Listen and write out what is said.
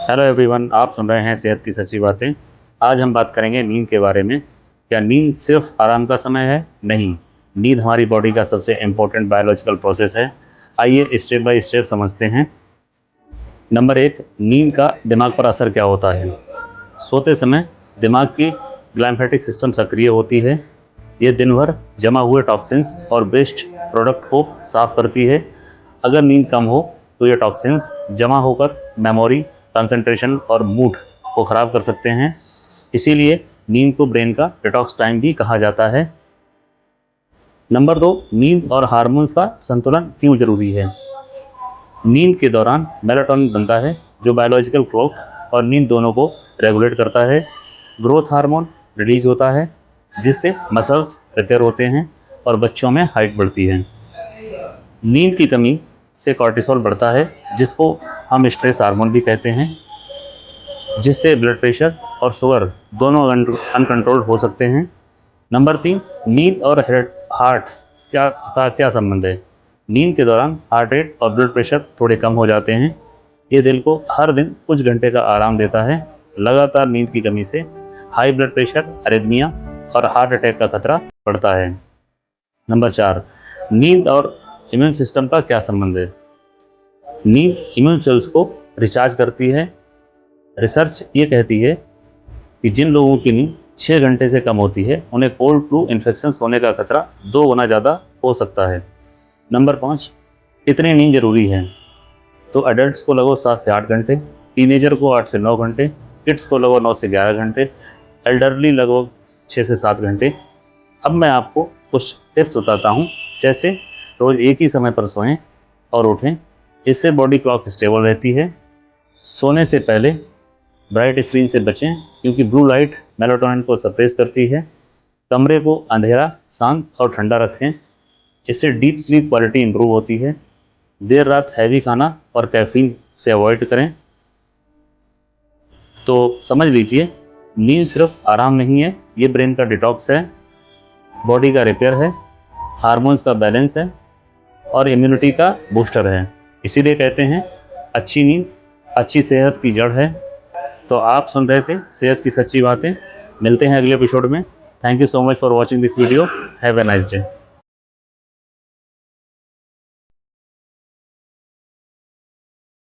Hello everyone, आप सुन रहे हैं सेहत की सच्ची बातें। आज हम बात करेंगे नींद के बारे में। क्या नींद सिर्फ आराम का समय है? नहीं, नींद हमारी बॉडी का सबसे इम्पोर्टेंट बायोलॉजिकल प्रोसेस है। आइए स्टेप बाय स्टेप समझते हैं। नंबर 1, नींद का दिमाग पर असर क्या होता है। सोते समय दिमाग की ग्लाइम्फेटिक सिस्टम सक्रिय होती है। ये दिन भर जमा हुए टॉक्सिन्स और वेस्ट प्रोडक्ट को साफ करती है। अगर नींद कम हो तो ये टॉक्सिन्स जमा होकर मेमोरी, कंसंट्रेशन और मूड को ख़राब कर सकते हैं। इसीलिए नींद को ब्रेन का डिटॉक्स टाइम भी कहा जाता है। नंबर 2, नींद और हार्मोन्स का संतुलन क्यों ज़रूरी है। नींद के दौरान मेलाटोनिन बनता है, जो बायोलॉजिकल क्लॉक और नींद दोनों को रेगुलेट करता है। ग्रोथ हार्मोन रिलीज होता है, जिससे मसल्स रिपेयर होते हैं और बच्चों में हाइट बढ़ती है। नींद की कमी से कॉर्टिसोल बढ़ता है, जिसको हम स्ट्रेस हार्मोन भी कहते हैं, जिससे ब्लड प्रेशर और शुगर दोनों अनकंट्रोल्ड हो सकते हैं। नंबर 3, नींद और हार्ट क्या संबंध है। नींद के दौरान हार्ट रेट और ब्लड प्रेशर थोड़े कम हो जाते हैं। ये दिल को हर दिन कुछ घंटे का आराम देता है। लगातार नींद की कमी से हाई ब्लड प्रेशर, अरिथमिया और हार्ट अटैक का खतरा बढ़ता है। नंबर 4, नींद और इम्यून सिस्टम का क्या संबंध है। नींद इम्यून सेल्स को रिचार्ज करती है। रिसर्च ये कहती है कि जिन लोगों की नींद 6 घंटे से कम होती है, उन्हें कोल्ड फ्लू इन्फेक्शन होने का खतरा 2 गुना ज़्यादा हो सकता है। नंबर 5, कितनी नींद जरूरी है। तो अडल्ट्स को लगभग 7 से 8 घंटे, टीनेजर को 8 से 9 घंटे, किड्स को लगभग 9 से 11 घंटे, एल्डरली लगभग 6 से 7 घंटे। अब मैं आपको कुछ टिप्स बताता हूँ, जैसे रोज़ एक ही समय पर सोएं और उठें। इससे बॉडी क्लॉक स्टेबल रहती है। सोने से पहले ब्राइट स्क्रीन से बचें, क्योंकि ब्लू लाइट मेलाटोनिन को सप्रेस करती है। कमरे को अंधेरा, शांत और ठंडा रखें। इससे डीप स्लीप क्वालिटी इंप्रूव होती है। देर रात हैवी खाना और कैफीन से अवॉइड करें। तो समझ लीजिए, नींद सिर्फ आराम नहीं है, ये ब्रेन का डिटॉक्स है, बॉडी का रिपेयर है, हार्मोन्स का बैलेंस है और इम्यूनिटी का बूस्टर है। इसीलिए कहते हैं अच्छी नींद अच्छी सेहत की जड़ है। तो आप सुन रहे थे सेहत की सच्ची बातें। मिलते हैं अगले एपिसोड में। Thank you so much for watching this video. Have a nice day.